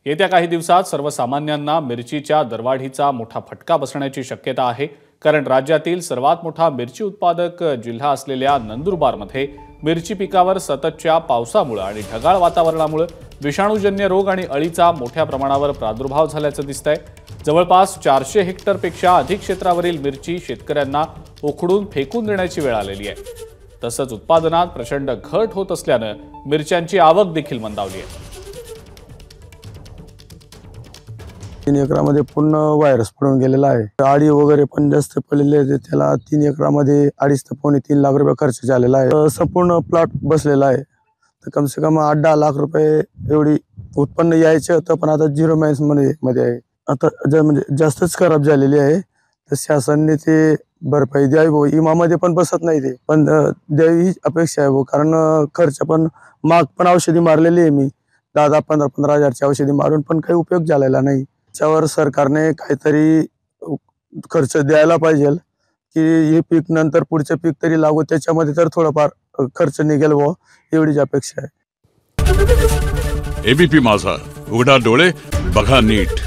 येत्या काही दिवसात सर्वसामान्यांना मिरचीच्या दरवाढीचा मोठा फटका बसण्याची शक्यता आहे। कारण राज्यातील सर्वात मोठा मिरची उत्पादक जिल्हा असलेल्या नंदुरबारमध्ये मिरची पिकावर सततच्या पावसामुळे आणि ढगाळ वातावरणामुळे विषाणूजन्य रोग आणि अळीचा मोठ्या प्रमाणावर प्रादुर्भाव झाल्याचं दिसतंय। जवळपास 400 हेक्टरपेक्षा अधिक क्षेत्रावरील मिरची शेतकऱ्यांना उखडून फेकून देण्याची वेळ आलेली आहे। तसंच उत्पादनात प्रचंड घट होत असल्याने मिरच्यांची आवक देखील मंदावली आहे। 3 एकरामध्ये पूर्ण व्हायरस पडून गेलेला आहे। आडी वगैरे पण जास्त पडलेले आहेत। त्याला 3 एकरामध्ये 2.5 ते पावणे 3 लाख रुपये खर्च झालेला आहे। संपूर्ण प्लॉट बसलेला आहे। तर कम से कम 8-10 लाख रुपये एवढी उत्पन्न यायचे होतं, पण आता 0 माइनस मध्ये आहे। आता म्हणजे जास्तच खराब झालेली आहे। तर शासनाने ते भरपाई द्यावी भाऊ, इमामध्ये पण बसत नाही ते, पण द्यावी ही अपेक्षा आहे भाऊ। कारण खर्च पण माग पण औषधी मारलेली आहे मी, 10-15 हजारची औषधी मारून पण काही उपयोग झालेला नाही। त्यावर सरकारने काहीतरी खर्च द्यायला पाहिजे की हे पीक नंतर पुढचे पीक तरी लागू, त्याच्यामध्ये तर थोडाफार खर्च निघेल भाऊ, एवढीच अपेक्षा आहे। एबीपी माझा, उघडा डोळे बघा नीट।